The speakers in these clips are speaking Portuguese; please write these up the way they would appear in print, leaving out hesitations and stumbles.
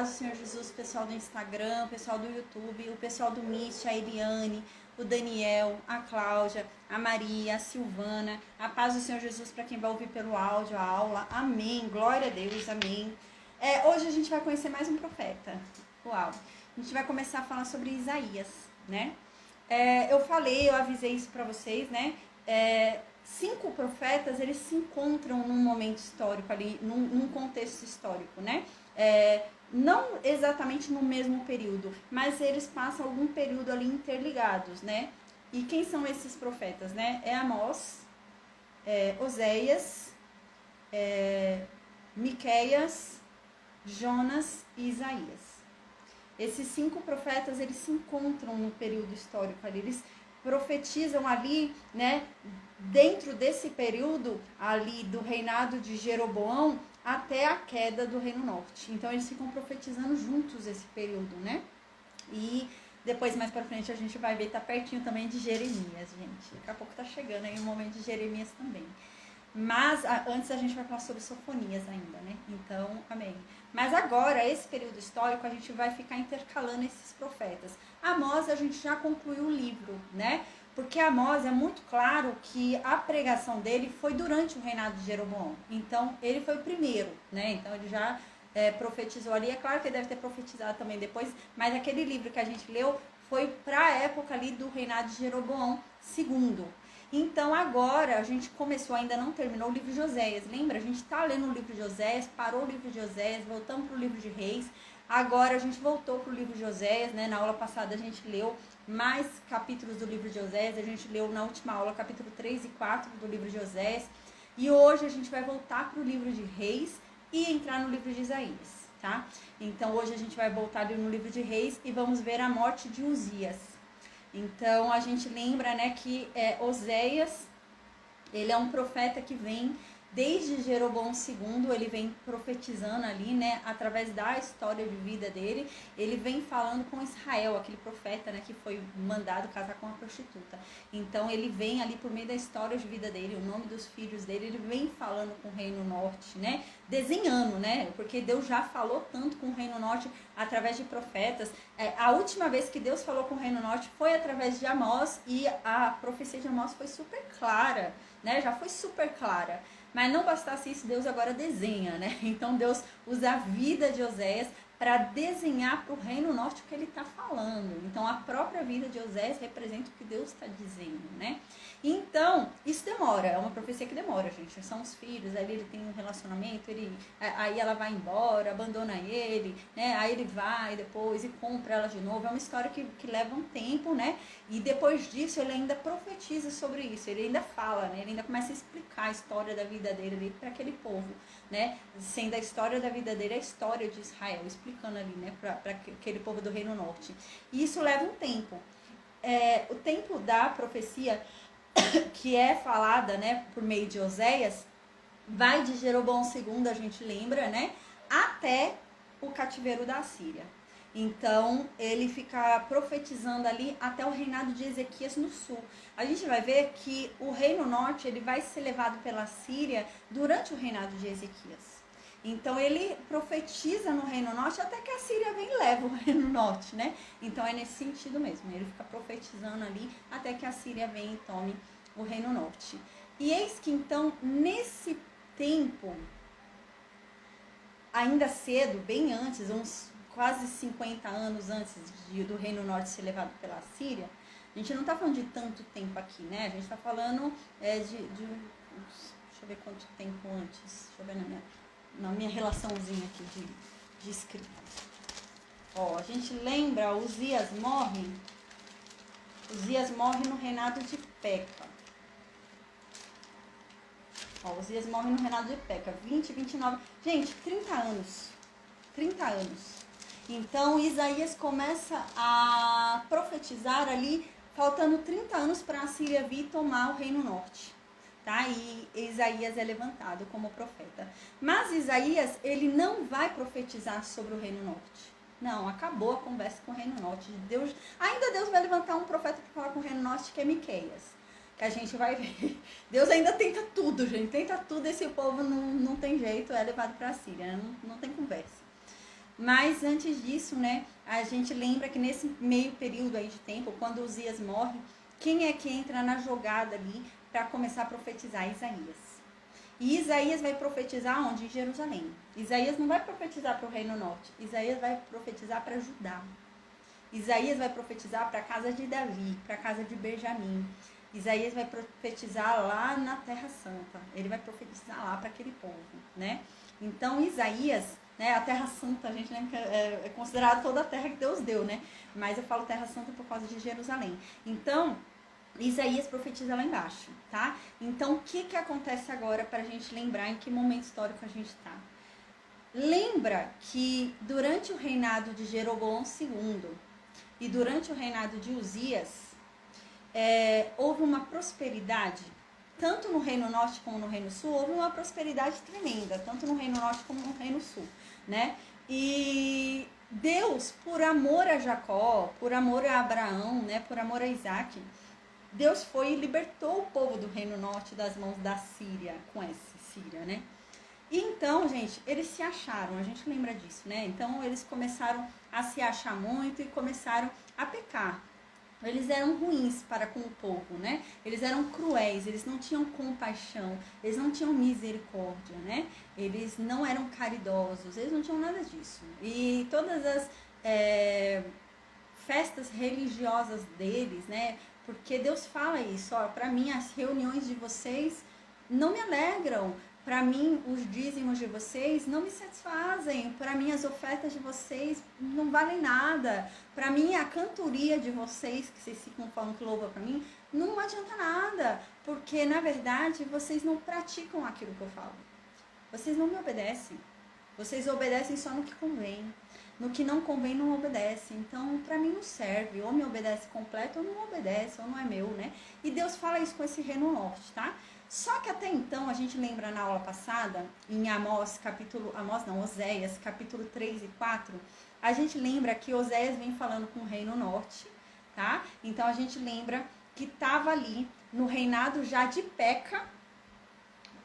paz do Senhor Jesus, o pessoal do Instagram, o pessoal do YouTube, o pessoal do Meet, a Eliane, o Daniel, a Cláudia, a Maria, a Silvana. A paz do Senhor Jesus para quem vai ouvir pelo áudio a aula. Amém. Glória a Deus. Amém. Hoje a gente vai conhecer mais um profeta. Uau. A gente vai começar a falar sobre Isaías, né? Eu avisei isso para vocês, né? 5 profetas, eles se encontram num momento histórico ali, num contexto histórico, né? Não exatamente no mesmo período, mas eles passam algum período ali interligados, né? E quem são esses profetas, né? Amós, Oséias, Miqueias, Jonas e Isaías. Esses 5 profetas, eles se encontram no período histórico ali, eles profetizam ali, né, dentro desse período ali do reinado de Jeroboão até a queda do Reino Norte. Então eles ficam profetizando juntos esse período, né? E depois mais pra frente a gente vai ver, tá pertinho também de Jeremias, gente. Daqui a pouco tá chegando aí o momento de Jeremias também. Mas antes a gente vai falar sobre Sofonias ainda, né? Então, amém. Mas agora, esse período histórico, a gente vai ficar intercalando esses profetas. Amós, a gente já concluiu o livro, né? Porque Amós é muito claro que a pregação dele foi durante o reinado de Jeroboão. Então, ele foi o primeiro, né? Então, ele já profetizou ali. É claro que ele deve ter profetizado também depois, mas aquele livro que a gente leu foi para a época ali do reinado de Jeroboão II. Então agora a gente começou, ainda não terminou o livro de Oséias. Lembra? A gente está lendo o livro de Oséias, parou o livro de Oséias, voltamos para o livro de Reis. Agora a gente voltou para o livro de Oséias, né? Na aula passada a gente leu mais capítulos do livro de Oséias. A gente leu na última aula capítulo 3 e 4 do livro de Oséias. E hoje a gente vai voltar para o livro de Reis e entrar no livro de Isaías, tá? Então hoje a gente vai voltar ali no livro de Reis e vamos ver a morte de Uzias. Então, a gente lembra, né, que Oséias, ele é um profeta que vem desde Jeroboão II, ele vem profetizando ali, né, através da história de vida dele, ele vem falando com Israel, aquele profeta, né, que foi mandado casar com uma prostituta. Então, ele vem ali por meio da história de vida dele, o nome dos filhos dele, ele vem falando com o Reino Norte, né, desenhando, né, porque Deus já falou tanto com o Reino Norte através de profetas. A última vez que Deus falou com o Reino Norte foi através de Amós, e a profecia de Amós foi super clara, né, já foi super clara. Mas não bastasse isso, Deus agora desenha, né? Então Deus usa a vida de Oséias para desenhar para o Reino Norte o que ele está falando. Então a própria vida de Oséias representa o que Deus está dizendo, né? Então, isso demora, é uma profecia que demora, gente. São os filhos, aí ele tem um relacionamento, aí ela vai embora, abandona ele, né? Aí ele vai depois e compra ela de novo. É uma história que leva um tempo, né? E depois disso ele ainda profetiza sobre isso, ele ainda fala, né? Ele ainda começa a explicar a história da vida dele para aquele povo, né? Sendo a história da vida dele a história de Israel, explicando ali, né? Para aquele povo do Reino Norte. E isso leva um tempo. O tempo da profecia que é falada, né, por meio de Oséias, vai de Jeroboão II, a gente lembra, né, até o cativeiro da Assíria. Então, ele fica profetizando ali até o reinado de Ezequias no sul. A gente vai ver que o Reino Norte, ele vai ser levado pela Síria durante o reinado de Ezequias. Então, ele profetiza no Reino Norte até que a Síria vem e leva o Reino Norte, né? Então, é nesse sentido mesmo. Ele fica profetizando ali até que a Síria vem e tome o Reino Norte. E eis que, então, nesse tempo, ainda cedo, bem antes, uns quase 50 anos antes do Reino Norte ser levado pela Síria, a gente não está falando de tanto tempo aqui, né? A gente está falando deixa eu ver quanto tempo antes. Deixa eu ver na minha relaçãozinha aqui de escrita. Ó, a gente lembra, Uzias morre no reinado de Peca. Ó, Uzias morre no reinado de Peca, 20, 29, gente, 30 anos. 30 anos. Então, Isaías começa a profetizar ali, faltando 30 anos para a Síria vir tomar o Reino Norte. Tá? E Isaías é levantado como profeta. Mas Isaías, ele não vai profetizar sobre o Reino Norte. Não, acabou a conversa com o Reino Norte. Ainda Deus vai levantar um profeta para falar com o Reino Norte, que é Miqueias. Que a gente vai ver. Deus ainda tenta tudo, gente. Tenta tudo, esse povo não tem jeito, é levado para a Síria. Não tem conversa. Mas antes disso, né, a gente lembra que nesse meio período aí de tempo, quando Uzias morre, quem é que entra na jogada ali para começar a profetizar? Isaías. E Isaías vai profetizar onde? Em Jerusalém. Isaías não vai profetizar para o Reino Norte. Isaías vai profetizar para Judá. Isaías vai profetizar para a casa de Davi, para a casa de Benjamim. Isaías vai profetizar lá na Terra Santa. Ele vai profetizar lá para aquele povo, né? Então, Isaías, né, a Terra Santa, a gente lembra que é considerada toda a terra que Deus deu, né? Mas eu falo Terra Santa por causa de Jerusalém. Então, Isaías profetiza lá embaixo, tá? Então, o que acontece agora para a gente lembrar em que momento histórico a gente está? Lembra que durante o reinado de Jeroboão II e durante o reinado de Uzias, houve uma prosperidade, tanto no Reino Norte como no Reino Sul, houve uma prosperidade tremenda, tanto no Reino Norte como no Reino Sul, né? E Deus, por amor a Jacó, por amor a Abraão, né, por amor a Isaac, Deus foi e libertou o povo do Reino Norte das mãos da Síria, com essa Síria, né? E então, gente, eles se acharam, a gente lembra disso, né? Então, eles começaram a se achar muito e começaram a pecar. Eles eram ruins para com o povo, né? Eles eram cruéis, eles não tinham compaixão, eles não tinham misericórdia, né? Eles não eram caridosos, eles não tinham nada disso. E todas as festas religiosas deles, né? Porque Deus fala isso, ó, para mim as reuniões de vocês não me alegram. Para mim, os dízimos de vocês não me satisfazem. Para mim, as ofertas de vocês não valem nada. Para mim, a cantoria de vocês, que vocês ficam falando que louva para mim, não adianta nada. Porque, na verdade, vocês não praticam aquilo que eu falo. Vocês não me obedecem. Vocês obedecem só no que convém. No que não convém, não obedece. Então, para mim não serve. Ou me obedece completo, ou não obedece, ou não é meu, né? E Deus fala isso com esse Reino Norte, tá? Só que até então, a gente lembra na aula passada, em Oséias, capítulo 3 e 4, a gente lembra que Oséias vem falando com o Reino Norte, tá? Então, a gente lembra que estava ali no reinado já de Peca.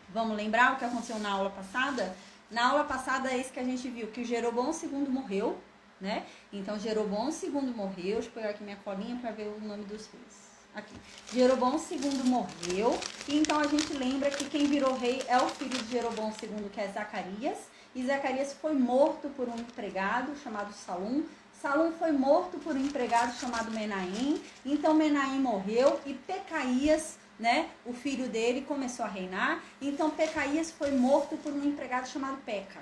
Vamos lembrar o que aconteceu na aula passada? Na aula passada é isso que a gente viu, que o Jeroboão II morreu, né? Então, Jeroboão II morreu, deixa eu pegar aqui minha colinha para ver o nome dos reis. Aqui. Jeroboão II morreu, e então a gente lembra que quem virou rei é o filho de Jeroboão II, que é Zacarias, e Zacarias foi morto por um empregado chamado Salum. Salum foi morto por um empregado chamado Menahem, então Menahem morreu e Pecaías, né, o filho dele, começou a reinar. Então Pecaías foi morto por um empregado chamado Peca.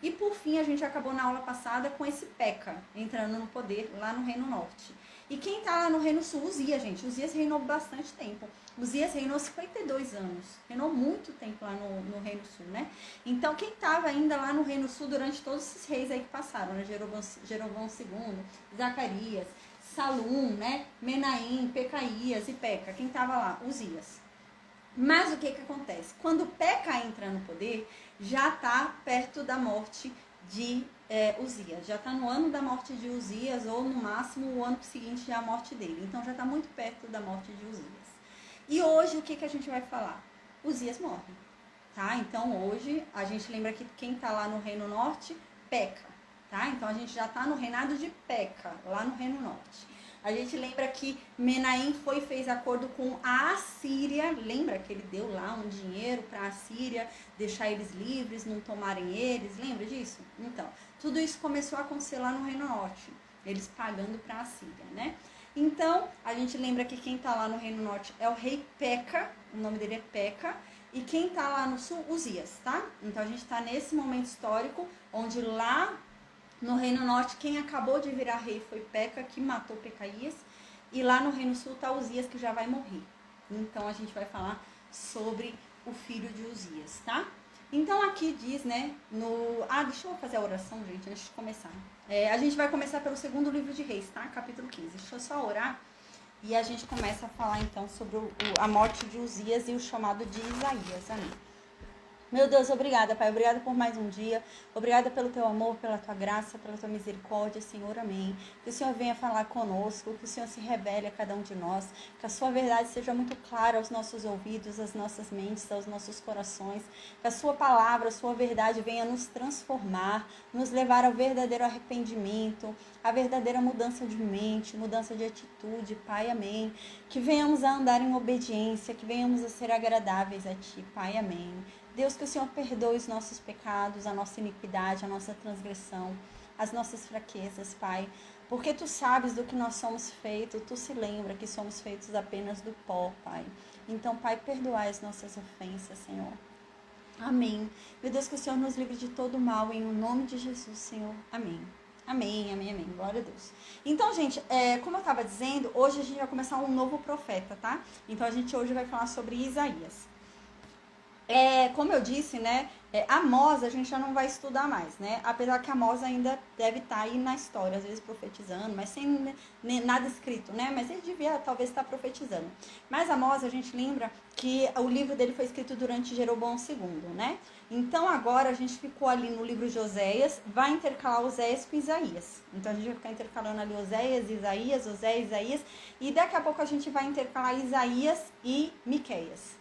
E por fim, a gente acabou na aula passada com esse Peca entrando no poder lá no Reino Norte. E quem está lá no Reino Sul? Uzias, gente. Uzias reinou bastante tempo. Uzias reinou 52 anos. Reinou muito tempo lá no Reino Sul, né? Então, quem estava ainda lá no Reino Sul durante todos esses reis aí que passaram, né? Jeroboão II, Zacarias, Salum, né? Menahem, Pecaías e Peca. Quem estava lá? Uzias. Mas o que acontece? Quando Peca entra no poder, já está perto da morte de Uzias. Já está no ano da morte de Uzias, ou no máximo o ano seguinte à morte dele. Então já está muito perto da morte de Uzias. E hoje o que a gente vai falar? Uzias morre. Tá? Então hoje a gente lembra que quem está lá no Reino Norte, Peca. Tá? Então a gente já está no reinado de Peca, lá no Reino Norte. A gente lembra que Menahem fez acordo com a Assíria. Lembra que ele deu lá um dinheiro para a Assíria, deixar eles livres, não tomarem eles? Lembra disso? Então, tudo isso começou a acontecer lá no Reino Norte. Eles pagando para a Assíria, né? Então, a gente lembra que quem está lá no Reino Norte é o rei Peca. O nome dele é Peca. E quem está lá no sul, Uzias, tá? Então, a gente está nesse momento histórico, onde lá no Reino Norte, quem acabou de virar rei foi Peca, que matou Pecaías. E lá no Reino Sul está Uzias, que já vai morrer. Então, a gente vai falar sobre o filho de Uzias, tá? Então, aqui diz, né, deixa eu fazer a oração, gente, antes de começar. A gente vai começar pelo segundo livro de Reis, tá? Capítulo 15. Deixa eu só orar e a gente começa a falar, então, sobre a morte de Uzias e o chamado de Isaías. Amém. Meu Deus, obrigada, Pai. Obrigada por mais um dia. Obrigada pelo teu amor, pela tua graça, pela tua misericórdia, Senhor. Amém. Que o Senhor venha falar conosco, que o Senhor se revele a cada um de nós, que a sua verdade seja muito clara aos nossos ouvidos, às nossas mentes, aos nossos corações. Que a sua palavra, a sua verdade venha nos transformar, nos levar ao verdadeiro arrependimento, à verdadeira mudança de mente, mudança de atitude, Pai. Amém. Que venhamos a andar em obediência, que venhamos a ser agradáveis a Ti, Pai. Amém. Deus, que o Senhor perdoe os nossos pecados, a nossa iniquidade, a nossa transgressão, as nossas fraquezas, Pai. Porque Tu sabes do que nós somos feitos, Tu se lembra que somos feitos apenas do pó, Pai. Então, Pai, perdoai as nossas ofensas, Senhor. Amém. Meu Deus, que o Senhor nos livre de todo mal, em nome de Jesus, Senhor. Amém. Amém, amém, amém. Glória a Deus. Então, gente, como eu estava dizendo, hoje a gente vai começar um novo profeta, tá? Então, a gente hoje vai falar sobre Isaías. Como eu disse, né, Amós a gente já não vai estudar mais, né, apesar que Amós ainda deve estar aí na história, às vezes profetizando, mas sem nada escrito, né, mas ele devia talvez estar profetizando. Mas Amós, a gente lembra que o livro dele foi escrito durante Jeroboão II, né, então agora a gente ficou ali no livro de Oséias, vai intercalar Oséias com Isaías, então a gente vai ficar intercalando ali Oséias, Isaías, e daqui a pouco a gente vai intercalar Isaías e Miqueias,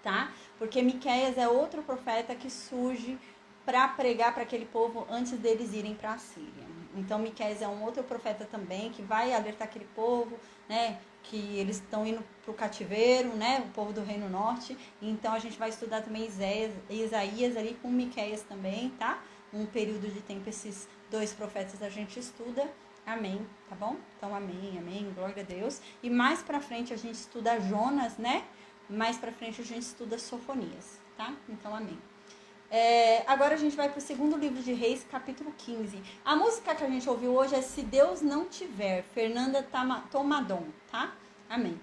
tá? Porque Miqueias é outro profeta que surge para pregar para aquele povo antes deles irem para a Síria. Então Miqueias é um outro profeta também que vai alertar aquele povo, né, que eles estão indo para o cativeiro, né, o povo do Reino Norte. Então a gente vai estudar também Isaías ali com Miqueias também, tá? Um período de tempo esses dois profetas a gente estuda. Amém, tá bom? Então amém, amém, glória a Deus. E mais para frente a gente estuda Jonas, né? Mais pra frente a gente estuda Sofonias, tá? Então, amém. Agora a gente vai pro segundo livro de Reis, capítulo 15. A música que a gente ouviu hoje é Se Deus Não Tiver, Fernanda Tomadon, tá? Amém.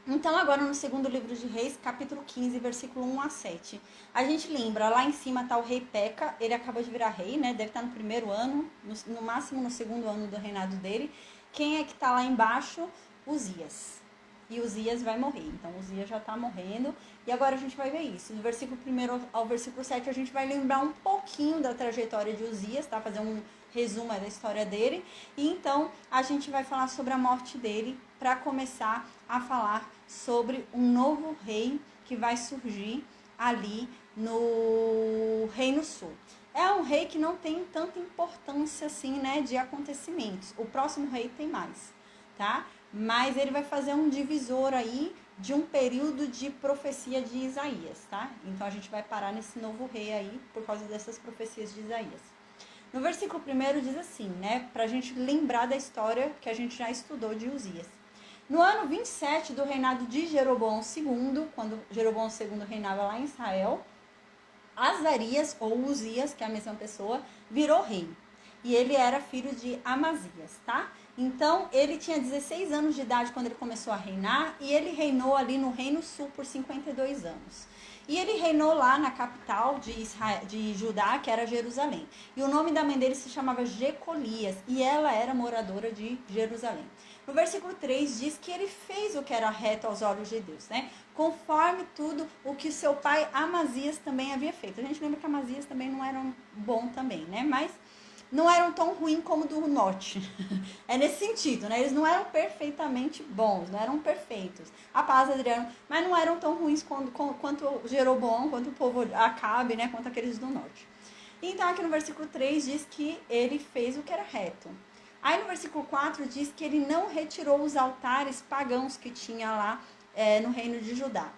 Então, agora no segundo livro de Reis, capítulo 15, versículo 1 a 7. A gente lembra, lá em cima tá o rei Peca, ele acabou de virar rei, né? Deve estar no primeiro ano, no máximo no segundo ano do reinado dele. Quem é que tá lá embaixo? Uzias. E Uzias vai morrer. Então, Uzias já está morrendo. E agora a gente vai ver isso. Do versículo 1 ao versículo 7, a gente vai lembrar um pouquinho da trajetória de Uzias, tá? Fazer um resumo da história dele. E então, a gente vai falar sobre a morte dele para começar a falar sobre um novo rei que vai surgir ali no Reino Sul. É um rei que não tem tanta importância assim, né, de acontecimentos. O próximo rei tem mais, tá? Mas ele vai fazer um divisor aí de um período de profecia de Isaías, tá? Então a gente vai parar nesse novo rei aí por causa dessas profecias de Isaías. No versículo 1 diz assim, né? Pra gente lembrar da história que a gente já estudou de Uzias. No ano 27 do reinado de Jeroboão II, quando Jeroboão II reinava lá em Israel, Azarias, ou Uzias, que é a mesma pessoa, virou rei. E ele era filho de Amazias, tá? Então, ele tinha 16 anos de idade quando ele começou a reinar, e ele reinou ali no Reino Sul por 52 anos. E ele reinou lá na capital de Judá, que era Jerusalém. E o nome da mãe dele se chamava Jecolias, e ela era moradora de Jerusalém. No versículo 3 diz que ele fez o que era reto aos olhos de Deus, né? Conforme tudo o que seu pai Amazias também havia feito. A gente lembra que Amazias também não era bom também, né? Mas não eram tão ruins como do norte. É nesse sentido, né? Eles não eram perfeitamente bons, não eram perfeitos. A paz, Adriano, mas não eram tão ruins quanto Jeroboão, quanto o povo Acabe, né? Quanto aqueles do norte. Então, aqui no versículo 3 diz que ele fez o que era reto. Aí no versículo 4 diz que ele não retirou os altares pagãos que tinha lá no reino de Judá.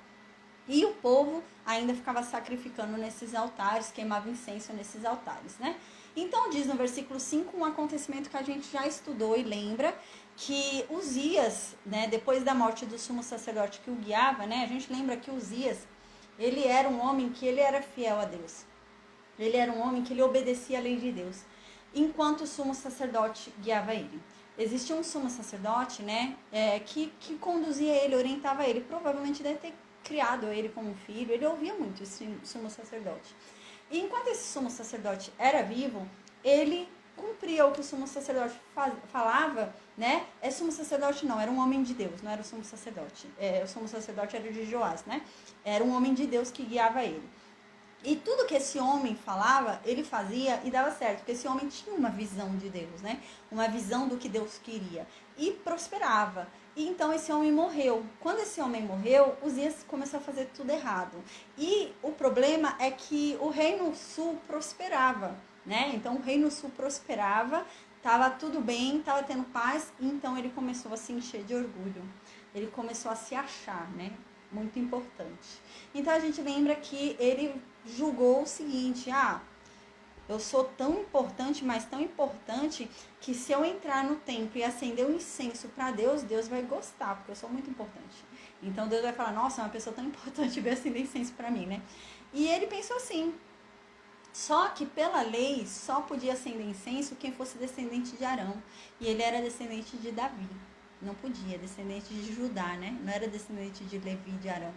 E o povo ainda ficava sacrificando nesses altares, queimava incenso nesses altares, né? Então diz no versículo 5 um acontecimento que a gente já estudou e lembra, que Uzias, né, depois da morte do sumo sacerdote que o guiava, né, a gente lembra que Uzias, ele era um homem que ele era fiel a Deus. Ele era um homem que ele obedecia a lei de Deus, enquanto o sumo sacerdote guiava ele. Existia um sumo sacerdote, né, que conduzia ele, orientava ele, provavelmente deve ter criado ele como filho, ele ouvia muito esse sumo sacerdote. E enquanto esse sumo sacerdote era vivo, ele cumpria o que o sumo sacerdote falava, né? Sumo sacerdote não, era um homem de Deus, não era o sumo sacerdote. O sumo sacerdote era de Joás, né? Era um homem de Deus que guiava ele. E tudo que esse homem falava, ele fazia e dava certo, porque esse homem tinha uma visão de Deus, né? Uma visão do que Deus queria e prosperava. E então esse homem morreu. Quando esse homem morreu, Uzias começou a fazer tudo errado. E o problema é que o reino sul prosperava, né? Então o reino sul prosperava, estava tudo bem, estava tendo paz, e então ele começou a se encher de orgulho. Ele começou a se achar, né? Muito importante. Então a gente lembra que ele julgou o seguinte: eu sou tão importante, mas tão importante, que se eu entrar no templo e acender um incenso para Deus, Deus vai gostar, porque eu sou muito importante. Então Deus vai falar: nossa, é uma pessoa tão importante, vai acender incenso para mim, né? E ele pensou assim. Só que pela lei só podia acender incenso quem fosse descendente de Arão, e ele era descendente de Davi. Não podia, descendente de Judá, né? Não era descendente de Levi, de Arão.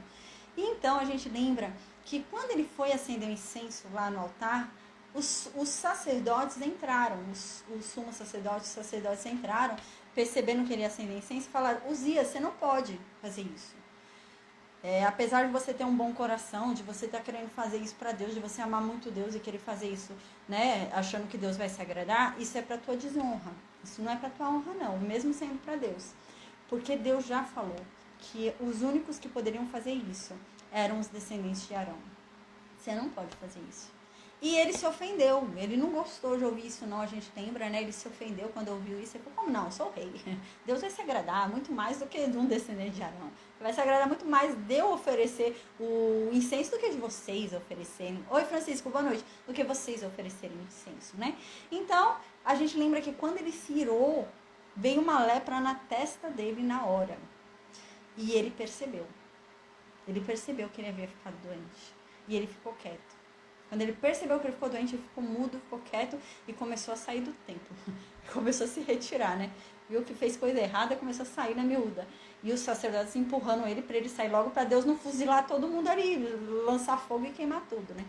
E então a gente lembra que quando ele foi acender o incenso lá no altar, os sacerdotes entraram, os sumos sacerdotes, os sacerdotes entraram, percebendo que ele ia acender incenso, e falaram: Uzias, você não pode fazer isso. Apesar de você ter um bom coração, de você estar querendo fazer isso para Deus, de você amar muito Deus e querer fazer isso, né, achando que Deus vai se agradar, isso é para tua desonra. Isso não é para tua honra, não, mesmo sendo para Deus. Porque Deus já falou que os únicos que poderiam fazer isso eram os descendentes de Arão. Você não pode fazer isso. E ele se ofendeu, ele não gostou de ouvir isso não, a gente lembra, né? Ele se ofendeu quando ouviu isso, ele falou: como não, eu sou o rei. Deus vai se agradar muito mais do que de um descendente de Arão. Vai se agradar muito mais de eu oferecer o incenso do que de vocês oferecerem. Oi, Francisco, boa noite. Do que vocês oferecerem incenso, né? Então, a gente lembra que quando ele se irou, veio uma lepra na testa dele na hora. E ele percebeu. Ele percebeu que ele havia ficado doente. E ele ficou quieto. Quando ele percebeu que ele ficou doente, ele ficou mudo, ficou quieto e começou a sair do templo. Começou a se retirar, né? Viu que fez coisa errada, começou a sair na miúda. E os sacerdotes empurrando ele para ele sair logo, para Deus não fuzilar todo mundo ali, lançar fogo e queimar tudo, né?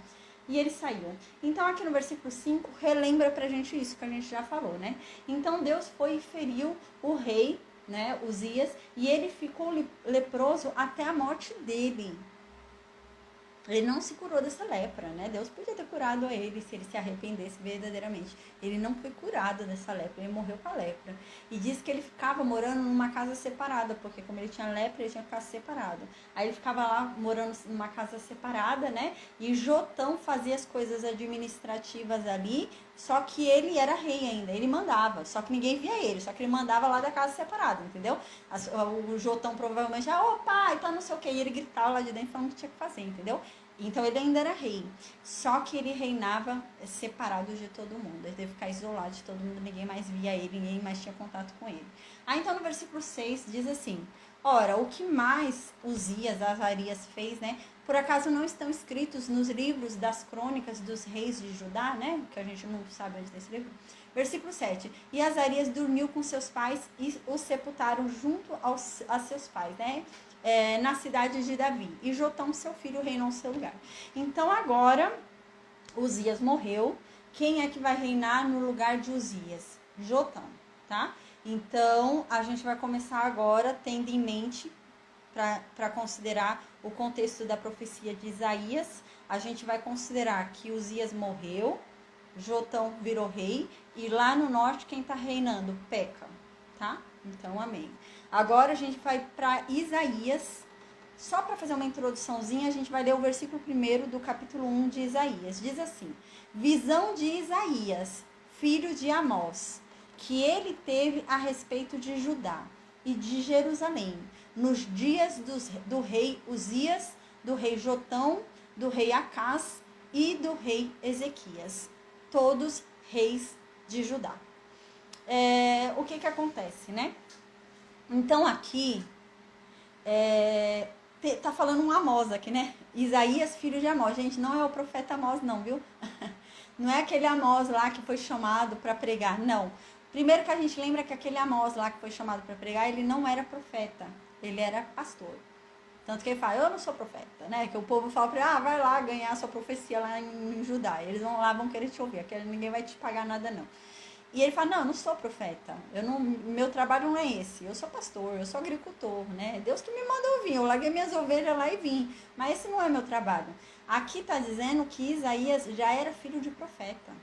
E ele saiu. Então aqui no versículo 5 relembra pra gente isso que a gente já falou, né? Então Deus foi e feriu o rei, né, Uzias, e ele ficou leproso até a morte dele. Ele não se curou dessa lepra, né? Deus podia ter curado a ele se ele se arrependesse verdadeiramente. Ele não foi curado dessa lepra, ele morreu com a lepra. E diz que ele ficava morando numa casa separada, porque como ele tinha lepra, ele tinha que ficar separado. Aí ele ficava lá morando numa casa separada, né? E Jotão fazia as coisas administrativas ali, só que ele era rei ainda, ele mandava, só que ninguém via ele, só que ele mandava lá da casa separada, entendeu? O Jotão provavelmente, pai, tá não sei o que, e ele gritava lá de dentro falando o que tinha que fazer, entendeu? Então ele ainda era rei, só que ele reinava separado de todo mundo, ele teve que ficar isolado de todo mundo, ninguém mais via ele, ninguém mais tinha contato com ele. Então no versículo 6 diz assim: ora, o que mais Uzias, Azarias fez, né? Por acaso não estão escritos nos livros das crônicas dos reis de Judá, né? Que a gente não sabe onde está esse livro. Versículo 7. E Azarias dormiu com seus pais e os sepultaram junto a seus pais, né? Na cidade de Davi. E Jotão, seu filho, reinou no seu lugar. Então agora, Uzias morreu. Quem é que vai reinar no lugar de Uzias? Jotão, tá? Então, a gente vai começar agora tendo em mente, para considerar o contexto da profecia de Isaías, a gente vai considerar que Uzias morreu, Jotão virou rei, e lá no norte quem está reinando? Peca, tá? Então, amém. Agora a gente vai para Isaías. Só para fazer uma introduçãozinha, a gente vai ler o versículo 1 do capítulo 1 de Isaías. Diz assim: visão de Isaías, filho de Amós, que ele teve a respeito de Judá e de Jerusalém, nos dias do rei Uzias, do rei Jotão, do rei Acás e do rei Ezequias, todos reis de Judá. O que acontece, né? Então aqui, tá falando um Amós aqui, né? Isaías, filho de Amós. Gente, não é o profeta Amós não, viu? Não é aquele Amós lá que foi chamado para pregar, não. Primeiro que a gente lembra que aquele Amós lá que foi chamado para pregar, ele não era profeta, ele era pastor. Tanto que ele fala: eu não sou profeta, né? Que o povo fala para ele: vai lá ganhar a sua profecia lá em Judá. Eles vão lá, vão querer te ouvir, ninguém vai te pagar nada não. E ele fala: não, eu não sou profeta, meu trabalho não é esse, eu sou pastor, eu sou agricultor, né? Deus que me manda ouvir, eu larguei minhas ovelhas lá e vim, mas esse não é meu trabalho. Aqui está dizendo que Isaías já era filho de profeta.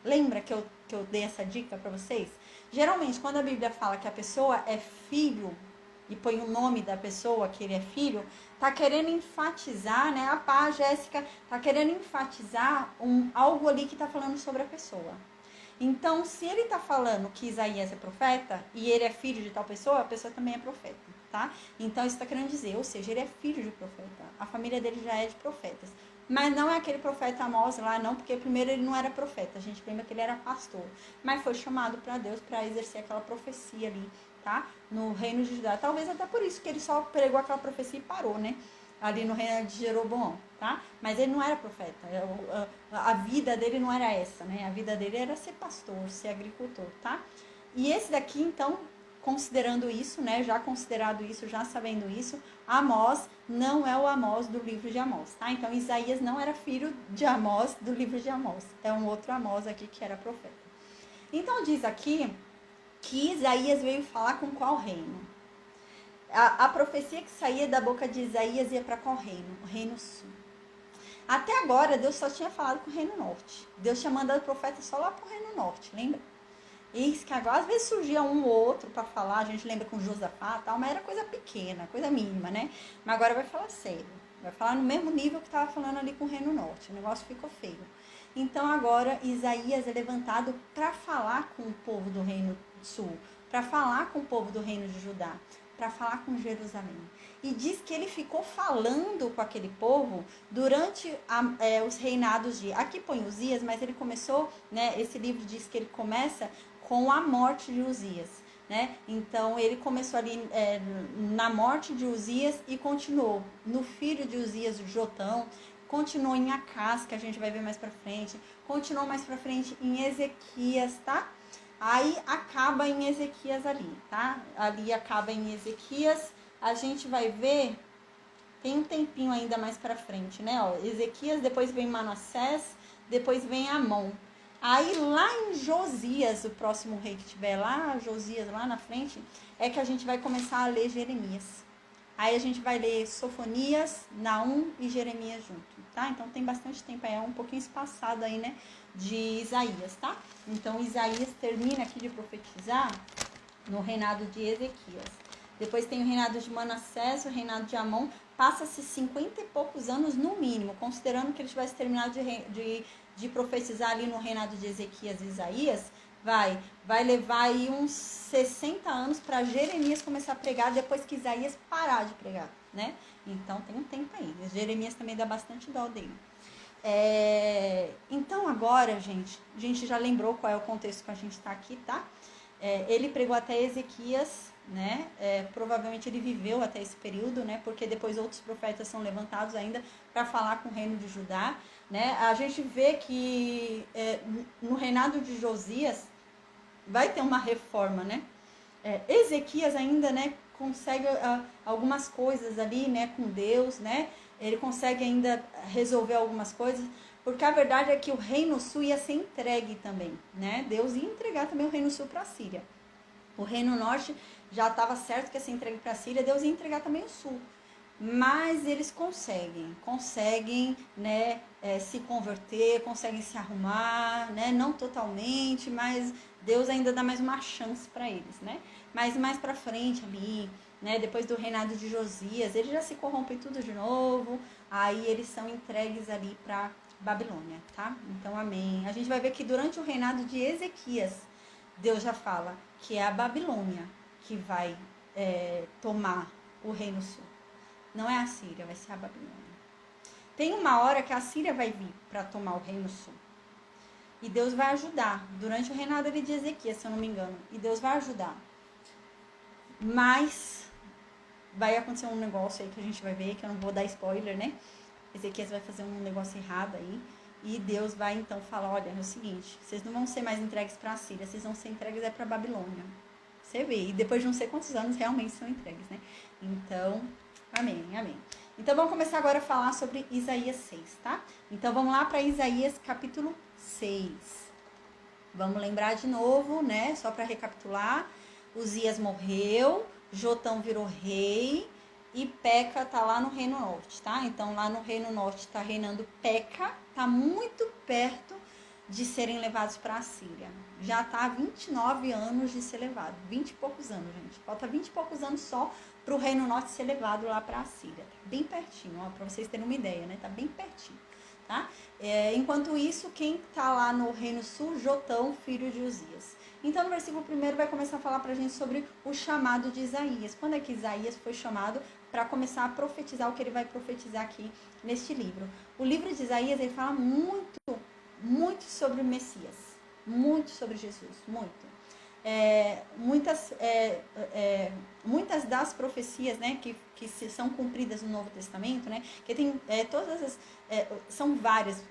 Lembra que eu dei essa dica para vocês? Geralmente, quando a Bíblia fala que a pessoa é filho e põe o nome da pessoa que ele é filho, tá querendo enfatizar, né? A pá, Jéssica, tá querendo enfatizar algo ali que tá falando sobre a pessoa. Então, se ele tá falando que Isaías é profeta e ele é filho de tal pessoa, a pessoa também é profeta, tá? Então, isso tá querendo dizer, ou seja, ele é filho de profeta. A família dele já é de profetas. Mas não é aquele profeta Amós lá, não, porque primeiro ele não era profeta. A gente lembra que ele era pastor. Mas foi chamado para Deus para exercer aquela profecia ali, tá? No reino de Judá. Talvez até por isso que ele só pregou aquela profecia e parou, né? Ali no reino de Jeroboão, tá? Mas ele não era profeta. A vida dele não era essa, né? A vida dele era ser pastor, ser agricultor, tá? E esse daqui, então, considerando isso, né? Já considerado isso, já sabendo isso, Amós não é o Amós do livro de Amós, tá? Então, Isaías não era filho de Amós do livro de Amós. É um outro Amós aqui que era profeta. Então, diz aqui que Isaías veio falar com qual reino? A profecia que saía da boca de Isaías ia para qual reino? O reino sul. Até agora, Deus só tinha falado com o reino norte. Deus tinha mandado o profeta só lá para o reino norte, lembra? Eis que agora, às vezes surgia um ou outro para falar, a gente lembra com Josafá e tal, mas era coisa pequena, coisa mínima, né? Mas agora vai falar sério. Vai falar no mesmo nível que estava falando ali com o reino norte. O negócio ficou feio. Então agora Isaías é levantado para falar com o povo do reino sul, para falar com o povo do reino de Judá, para falar com Jerusalém. E diz que ele ficou falando com aquele povo durante os reinados de... Aqui põe Uzias, mas ele começou, né? Esse livro diz que ele começa com a morte de Uzias, né? Então ele começou ali na morte de Uzias e continuou no filho de Uzias, Jotão, continuou em Acás, que a gente vai ver mais pra frente, continuou mais pra frente em Ezequias, tá? Aí acaba em Ezequias ali, tá? Ali acaba em Ezequias, a gente vai ver, tem um tempinho ainda mais pra frente, né? Ó, Ezequias, depois vem Manassés, depois vem Amon. Aí lá em Josias, o próximo rei que tiver lá, Josias lá na frente, é que a gente vai começar a ler Jeremias. Aí a gente vai ler Sofonias, Naum e Jeremias junto, tá? Então tem bastante tempo aí, é um pouquinho espaçado aí, né, de Isaías, tá? Então Isaías termina aqui de profetizar no reinado de Ezequias. Depois tem o reinado de Manassés, o reinado de Amon. Passa-se 50 e poucos anos no mínimo, considerando que ele tivesse terminado de profetizar ali no reinado de Ezequias e Isaías, vai levar aí uns 60 anos para Jeremias começar a pregar, depois que Isaías parar de pregar, né? Então tem um tempo aí. Jeremias também dá bastante dó dele. Então agora, gente, a gente já lembrou qual é o contexto que a gente está aqui, tá? Ele pregou até Ezequias, né? Provavelmente ele viveu até esse período, né? Porque depois outros profetas são levantados ainda para falar com o reino de Judá, né? A gente vê que no reinado de Josias vai ter uma reforma, né? Ezequias ainda, né, consegue algumas coisas ali, né, com Deus, né? Ele consegue ainda resolver algumas coisas, porque a verdade é que o reino sul ia ser entregue também, né? Deus ia entregar também o reino sul para a Síria. O reino norte já estava certo que ia ser entregue para a Síria, Deus ia entregar também o sul. Mas eles conseguem, né, se converter, conseguem se arrumar, né? Não totalmente, mas Deus ainda dá mais uma chance para eles, né? Mas mais para frente ali, né, depois do reinado de Josias, eles já se corrompem tudo de novo, aí eles são entregues ali para Babilônia, tá? Então, amém. A gente vai ver que durante o reinado de Ezequias, Deus já fala que é a Babilônia que vai tomar o reino sul. Não é a Síria, vai ser a Babilônia. Tem uma hora que a Síria vai vir para tomar o reino sul. E Deus vai ajudar. Durante o reinado de Ezequias, se eu não me engano. E Deus vai ajudar. Mas vai acontecer um negócio aí que a gente vai ver, que eu não vou dar spoiler, né? Ezequias vai fazer um negócio errado aí. E Deus vai então falar, olha, é o seguinte, vocês não vão ser mais entregues para a Síria, vocês vão ser entregues para a Babilônia. Você vê. E depois de não sei quantos anos realmente são entregues, né? Então... Amém, amém. Então vamos começar agora a falar sobre Isaías 6, tá? Então vamos lá para Isaías capítulo 6. Vamos lembrar de novo, né? Só para recapitular. Uzias morreu, Jotão virou rei, e Peca tá lá no Reino Norte, tá? Então lá no Reino Norte tá reinando Peca, tá muito perto de serem levados para a Síria. Já tá há 29 anos de ser levado, 20 e poucos anos, gente. Falta 20 e poucos anos só para o Reino Norte ser levado lá para a Síria. Tá bem pertinho, ó, para vocês terem uma ideia, né? Tá bem pertinho, tá? Enquanto isso, quem tá lá no Reino Sul? Jotão, filho de Uzias. Então, no versículo 1 vai começar a falar pra gente sobre o chamado de Isaías. Quando é que Isaías foi chamado para começar a profetizar o que ele vai profetizar aqui neste livro? O livro de Isaías, ele fala muito sobre o Messias, muito sobre Jesus, muito. Muitas das profecias, né, que são cumpridas no Novo Testamento, né, que tem são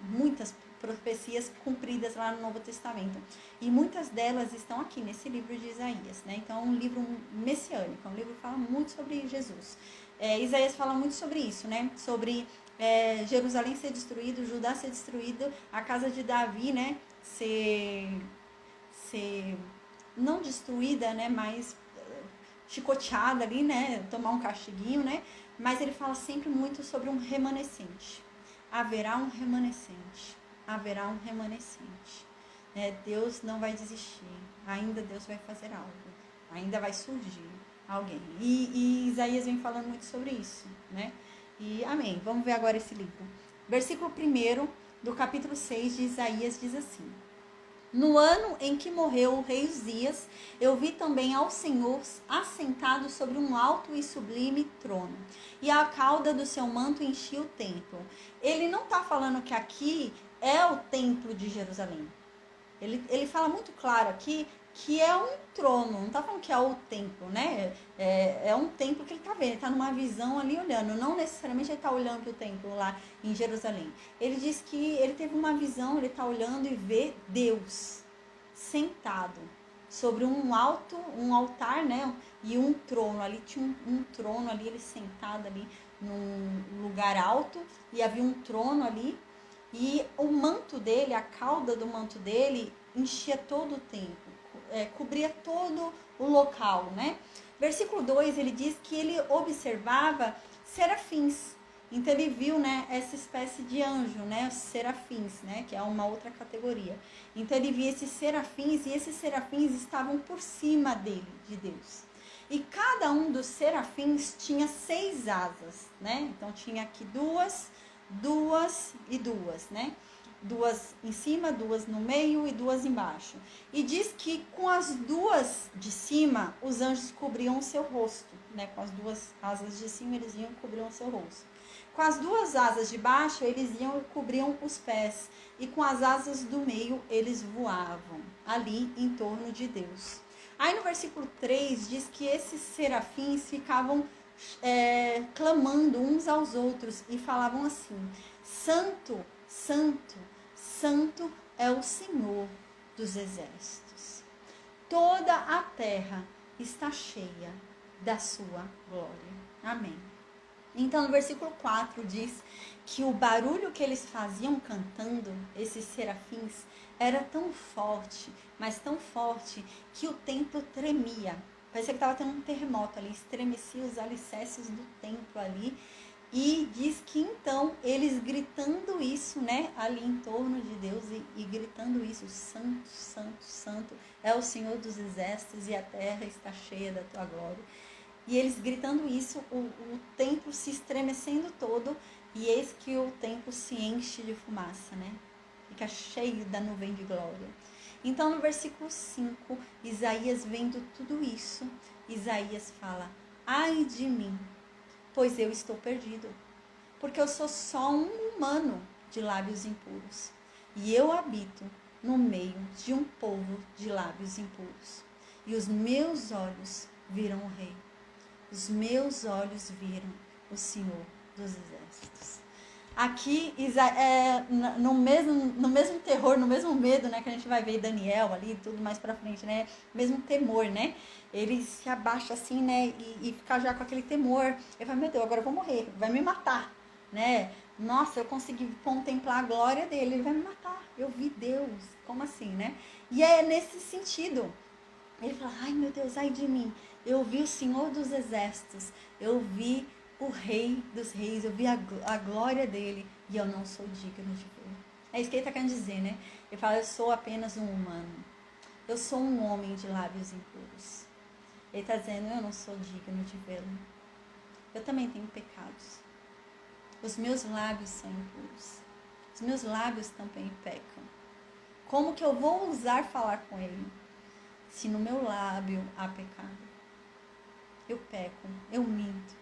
muitas profecias cumpridas lá no Novo Testamento, e muitas delas estão aqui nesse livro de Isaías, né? Então é um livro messiânico, é um livro que fala muito sobre Jesus. Isaías fala muito sobre isso, né? Sobre Jerusalém ser destruído, Judá ser destruído, a casa de Davi, né, ser não destruída, né, mas chicoteada ali, né, tomar um castiguinho, né, mas ele fala sempre muito sobre um remanescente. Haverá um remanescente, haverá um remanescente. Deus não vai desistir, ainda Deus vai fazer algo, ainda vai surgir alguém. E Isaías vem falando muito sobre isso, né? E amém. Vamos ver agora esse livro. Versículo 1 do capítulo 6 de Isaías diz assim: no ano em que morreu o rei Uzias, eu vi também ao Senhor assentado sobre um alto e sublime trono, e a cauda do seu manto enchia o templo. Ele não está falando que aqui é o templo de Jerusalém. Ele fala muito claro aqui que é um trono, não está falando que é o templo, né? É um templo que ele está vendo, ele está numa visão ali olhando, não necessariamente ele está olhando para o templo lá em Jerusalém. Ele diz que ele teve uma visão, ele está olhando e vê Deus sentado sobre um altar, né? E um trono, ali tinha um trono ali, ele sentado ali num lugar alto, e havia um trono ali, e o manto dele, a cauda do manto dele, enchia todo o templo, cobria todo o local, né? Versículo 2, ele diz que ele observava serafins. Então ele viu, né, essa espécie de anjo, né, os serafins, né, que é uma outra categoria. Então ele via esses serafins, e esses serafins estavam por cima dele, de Deus. E cada um dos serafins tinha 6 asas, né? Então tinha aqui duas e duas, né? 2 em cima, 2 no meio e 2 embaixo. E diz que com as 2 de cima, os anjos cobriam o seu rosto, né? Com as 2 asas de cima, eles iam cobriam o seu rosto. Com as 2 asas de baixo, eles iam e cobriam os pés. E com as asas do meio, eles voavam ali em torno de Deus. Aí no versículo 3 diz que esses serafins ficavam clamando uns aos outros e falavam assim: Santo, Santo, Santo é o Senhor dos exércitos. Toda a terra está cheia da sua glória. Amém. Então, no versículo 4 diz que o barulho que eles faziam cantando, esses serafins, era tão forte, mas tão forte, que o templo tremia. Parecia que estava tendo um terremoto ali, estremecia os alicerces do templo ali. E diz que então, eles gritando isso, né, ali em torno de Deus, e gritando isso: Santo, Santo, Santo é o Senhor dos exércitos, e a terra está cheia da tua glória. E eles gritando isso, o templo se estremecendo todo, e eis que o templo se enche de fumaça, né? Fica cheio da nuvem de glória. Então, no versículo 5, Isaías vendo tudo isso, Isaías fala: ai de mim, pois eu estou perdido, porque eu sou só um humano de lábios impuros, e eu habito no meio de um povo de lábios impuros, e os meus olhos viram o Rei. Os meus olhos viram o Senhor dos exércitos. Aqui, no mesmo terror, no mesmo medo, né, que a gente vai ver Daniel ali, tudo mais pra frente, né, mesmo temor, né, ele se abaixa assim, né, e fica já com aquele temor. Ele fala: meu Deus, agora eu vou morrer, vai me matar, né, nossa, eu consegui contemplar a glória dele, ele vai me matar, eu vi Deus, como assim, né, e é nesse sentido. Ele fala: ai meu Deus, ai de mim, eu vi o Senhor dos exércitos, eu vi o Rei dos Reis, eu vi a glória dele e eu não sou digno de vê-lo. É isso que ele está querendo dizer, né? Ele fala, eu sou apenas um humano. Eu sou um homem de lábios impuros. Ele está dizendo, eu não sou digno de vê-lo. Eu também tenho pecados. Os meus lábios são impuros. Os meus lábios também pecam. Como que eu vou ousar falar com ele se no meu lábio há pecado? Eu peco, eu minto.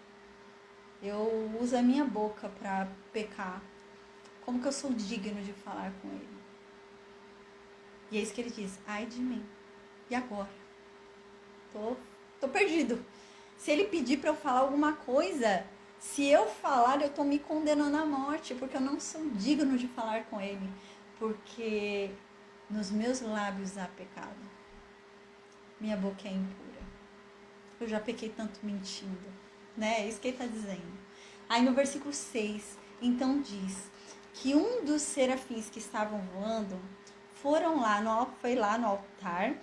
Eu uso a minha boca para pecar. Como que eu sou digno de falar com ele? E é isso que ele diz, ai de mim. E agora? Tô perdido. Se ele pedir para eu falar alguma coisa, se eu falar, eu tô me condenando à morte, porque eu não sou digno de falar com ele. Porque nos meus lábios há pecado. Minha boca é impura. Eu já pequei tanto mentindo, né? É isso que ele está dizendo. Aí no versículo 6, então diz que um dos serafins que estavam voando foi lá no altar,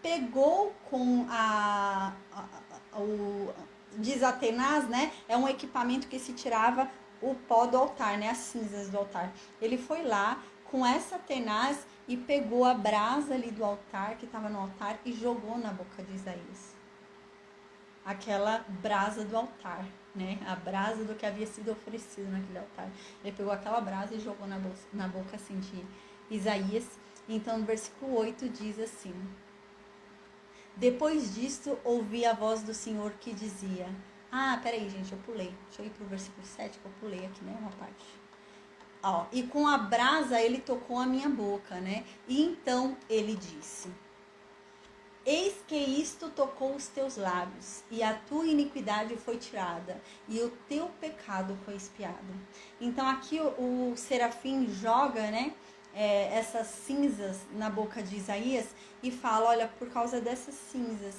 pegou com diz Atenas, né? É um equipamento que se tirava o pó do altar, né? As cinzas do altar. Ele foi lá com essa Atenas e pegou a brasa ali do altar, que estava no altar, e jogou na boca de Isaías. Aquela brasa do altar, né? A brasa do que havia sido oferecido naquele altar. Ele pegou aquela brasa e jogou na boca assim de Isaías. Então, no versículo 8 diz assim: depois disto, ouvi a voz do Senhor que dizia... peraí, gente, eu pulei. Deixa eu ir pro versículo 7, que eu pulei aqui, né? Uma parte. Ó, e com a brasa ele tocou a minha boca, né? E então ele disse... Eis que isto tocou os teus lábios, e a tua iniquidade foi tirada, e o teu pecado foi expiado. Então aqui o serafim joga, né, essas cinzas na boca de Isaías e fala, olha, por causa dessas cinzas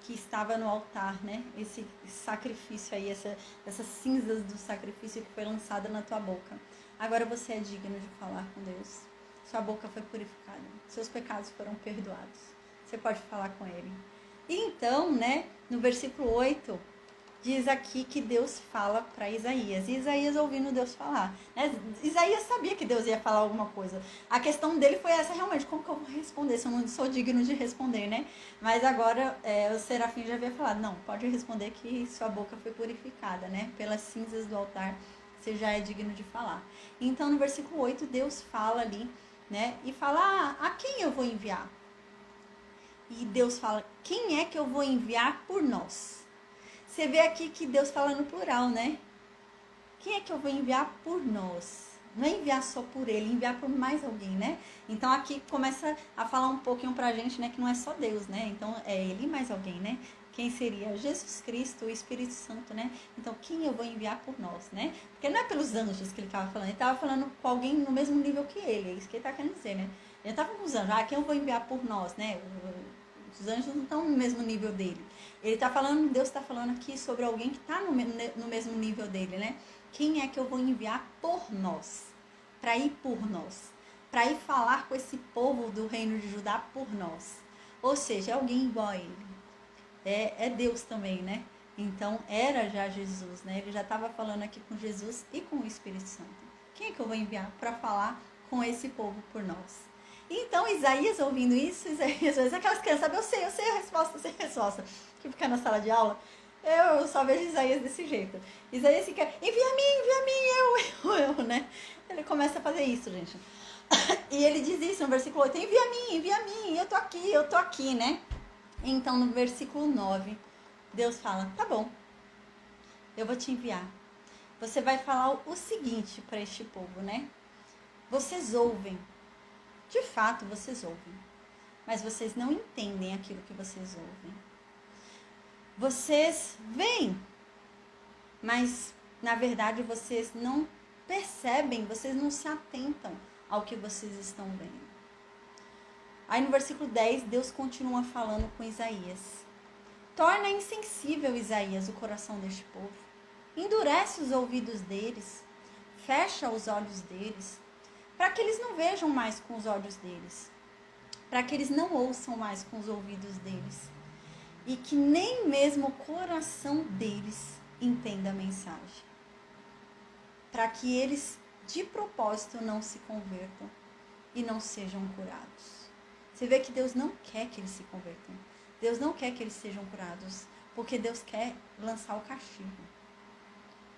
que estava no altar, né, esse sacrifício aí, essas cinzas do sacrifício que foi lançada na tua boca. Agora você é digno de falar com Deus. Sua boca foi purificada, seus pecados foram perdoados. Você pode falar com ele. E então, né, no versículo 8, diz aqui que Deus fala para Isaías. E Isaías ouvindo Deus falar. Né? Isaías sabia que Deus ia falar alguma coisa. A questão dele foi essa, realmente, como que eu vou responder se eu não sou digno de responder, né? Mas agora o serafim já havia falado, não, pode responder que sua boca foi purificada, né? Pelas cinzas do altar, você já é digno de falar. Então, no versículo 8, Deus fala ali, né? E fala, a quem eu vou enviar? E Deus fala, quem é que eu vou enviar por nós? Você vê aqui que Deus fala no plural, né? Quem é que eu vou enviar por nós? Não é enviar só por ele, enviar por mais alguém, né? Então aqui começa a falar um pouquinho pra gente, né? Que não é só Deus, né? Então é ele e mais alguém, né? Quem seria? Jesus Cristo, o Espírito Santo, né? Então quem eu vou enviar por nós, né? Porque não é pelos anjos que ele estava falando, ele estava falando com alguém no mesmo nível que ele, é isso que ele está querendo dizer, né? Ele estava com os anjos, quem eu vou enviar por nós, né? Os anjos não estão no mesmo nível dele. Ele está falando, Deus está falando aqui sobre alguém que está no mesmo nível dele, né? Quem é que eu vou enviar por nós? Para ir por nós. Para ir falar com esse povo do reino de Judá por nós. Ou seja, é alguém igual a ele. É Deus também, né? Então, era já Jesus, né? Ele já estava falando aqui com Jesus e com o Espírito Santo. Quem é que eu vou enviar para falar com esse povo por nós? Então, Isaías ouvindo isso, Isaías, aquelas crianças, sabe, eu sei a resposta, que fica na sala de aula, eu só vejo Isaías desse jeito. Isaías fica, envia a mim, eu, né? Ele começa a fazer isso, gente. E ele diz isso no versículo 8, envia a mim, eu tô aqui, né? Então, no versículo 9, Deus fala, tá bom, eu vou te enviar. Você vai falar o seguinte para este povo, né? Vocês ouvem. De fato, vocês ouvem, mas vocês não entendem aquilo que vocês ouvem. Vocês veem, mas, na verdade, vocês não percebem, vocês não se atentam ao que vocês estão vendo. Aí, no versículo 10, Deus continua falando com Isaías. Torna insensível, Isaías, o coração deste povo. Endurece os ouvidos deles, fecha os olhos deles, para que eles não vejam mais com os olhos deles, para que eles não ouçam mais com os ouvidos deles, e que nem mesmo o coração deles entenda a mensagem. Para que eles, de propósito, não se convertam e não sejam curados. Você vê que Deus não quer que eles se convertam. Deus não quer que eles sejam curados, porque Deus quer lançar o castigo.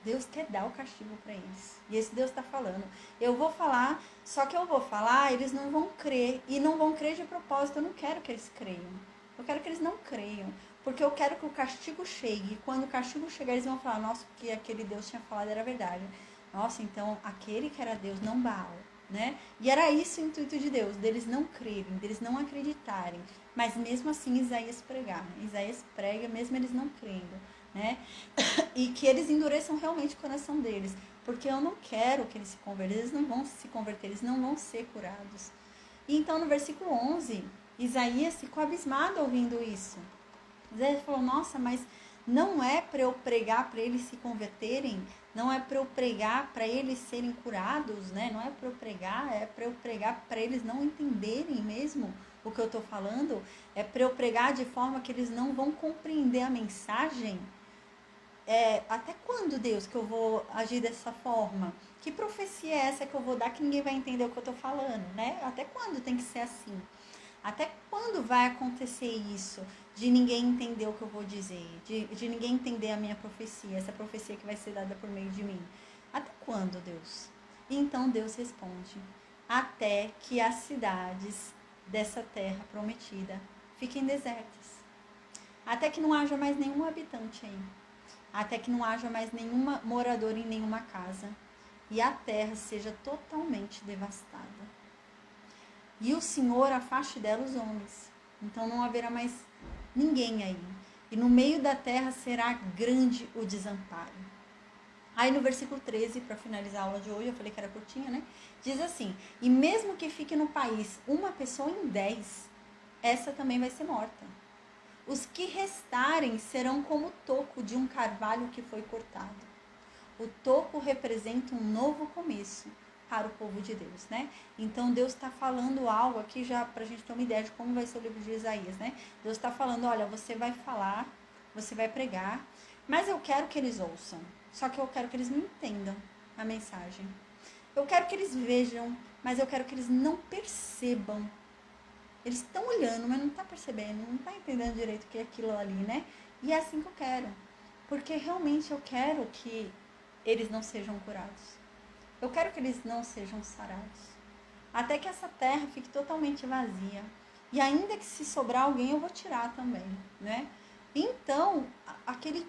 Deus quer dar o castigo para eles. E esse Deus está falando. Eu vou falar, só que eu vou falar, eles não vão crer. E não vão crer de propósito. Eu não quero que eles creiam. Eu quero que eles não creiam. Porque eu quero que o castigo chegue. E quando o castigo chegar, eles vão falar, nossa, o que aquele Deus tinha falado era verdade. Nossa, então aquele que era Deus, não Baal. Né? E era isso o intuito de Deus, deles não crerem, deles não acreditarem. Mas mesmo assim Isaías pregar. Isaías prega mesmo eles não crendo. Né? E que eles endureçam realmente o coração deles, porque eu não quero que eles se convertam, eles não vão se converter, eles não vão ser curados. E então no versículo 11, Isaías ficou abismado ouvindo isso. Isaías falou, nossa, mas não é para eu pregar para eles se converterem, não é para eu pregar para eles serem curados, né? Não é para eu pregar, é para eu pregar para eles não entenderem mesmo o que eu estou falando, é para eu pregar de forma que eles não vão compreender a mensagem. Até quando, Deus, que eu vou agir dessa forma? Que profecia é essa que eu vou dar que ninguém vai entender o que eu estou falando, né? Até quando tem que ser assim? Até quando vai acontecer isso? De ninguém entender o que eu vou dizer? De ninguém entender a minha profecia? Essa profecia que vai ser dada por meio de mim? Até quando, Deus? E então Deus responde, até que as cidades dessa terra prometida fiquem desertas. Até que não haja mais nenhum habitante aí. Até que não haja mais nenhuma morador em nenhuma casa, e a terra seja totalmente devastada. E o Senhor afaste dela os homens, então não haverá mais ninguém aí. E no meio da terra será grande o desamparo. Aí no versículo 13, para finalizar a aula de hoje, eu falei que era curtinha, né? Diz assim, e mesmo que fique no país uma pessoa em 10, essa também vai ser morta. Os que restarem serão como o toco de um carvalho que foi cortado. O toco representa um novo começo para o povo de Deus, né? Então Deus está falando algo aqui já para a gente ter uma ideia de como vai ser o livro de Isaías, né? Deus está falando, olha, você vai falar, você vai pregar, mas eu quero que eles ouçam. Só que eu quero que eles não entendam a mensagem. Eu quero que eles vejam, mas eu quero que eles não percebam. Eles estão olhando, mas não estão percebendo, não estão entendendo direito o que é aquilo ali, né? E é assim que eu quero. Porque realmente eu quero que eles não sejam curados. Eu quero que eles não sejam sarados. Até que essa terra fique totalmente vazia. E ainda que se sobrar alguém, eu vou tirar também, né? Então, aquele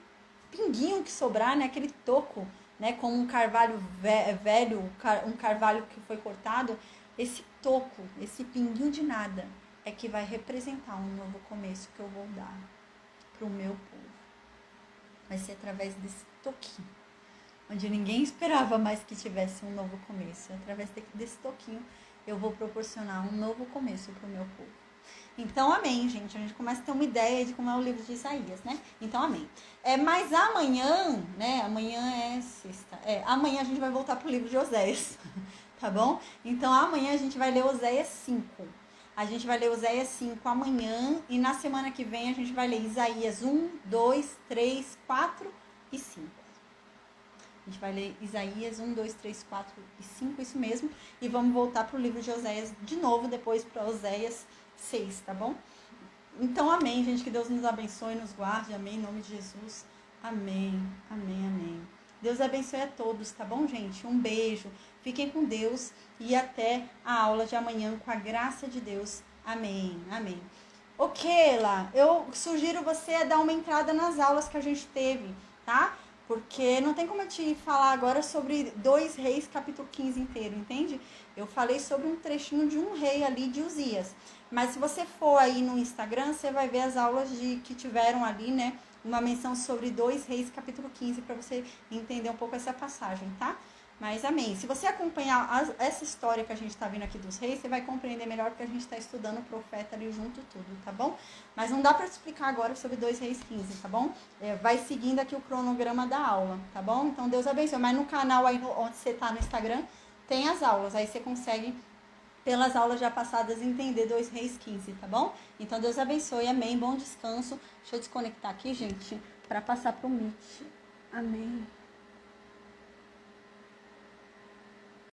pinguinho que sobrar, né? Aquele toco, né? Como um carvalho velho, um carvalho que foi cortado, esse toco, esse pinguinho de nada, é que vai representar um novo começo que eu vou dar para o meu povo. Vai ser através desse toquinho, onde ninguém esperava mais que tivesse um novo começo. Através desse toquinho, eu vou proporcionar um novo começo para o meu povo. Então, amém, gente. A gente começa a ter uma ideia de como é o livro de Isaías, né? Então, amém. Mas amanhã, né? Amanhã é sexta. Amanhã a gente vai voltar para o livro de Oséias. Tá bom? Então, amanhã a gente vai ler Oséias 5. A gente vai ler Oséias 5 amanhã. E na semana que vem a gente vai ler Isaías 1, 2, 3, 4 e 5. A gente vai ler Isaías 1, 2, 3, 4 e 5, isso mesmo. E vamos voltar para o livro de Oséias de novo, depois para Oséias 6, tá bom? Então, amém, gente. Que Deus nos abençoe e nos guarde. Amém, em nome de Jesus. Amém, amém, amém. Deus abençoe a todos, tá bom, gente? Um beijo. Fiquem com Deus e até a aula de amanhã, com a graça de Deus. Amém, amém. Ô, Keila, eu sugiro você dar uma entrada nas aulas que a gente teve, tá? Porque não tem como eu te falar agora sobre 2 Reis, capítulo 15 inteiro, entende? Eu falei sobre um trechinho de um rei ali de Uzias. Mas se você for aí no Instagram, você vai ver as aulas que tiveram ali, né? Uma menção sobre 2 Reis, capítulo 15, para você entender um pouco essa passagem, tá? Mas amém. Se você acompanhar essa história que a gente está vendo aqui dos reis, você vai compreender melhor porque a gente está estudando o profeta ali junto tudo, tá bom? Mas não dá para explicar agora sobre 2 Reis 15, tá bom? Vai seguindo aqui o cronograma da aula, tá bom? Então Deus abençoe. Mas no canal aí onde você está no Instagram, tem as aulas. Aí você consegue, pelas aulas já passadas, entender 2 Reis 15, tá bom? Então Deus abençoe. Amém. Bom descanso. Deixa eu desconectar aqui, gente, para passar pro Meet. Amém.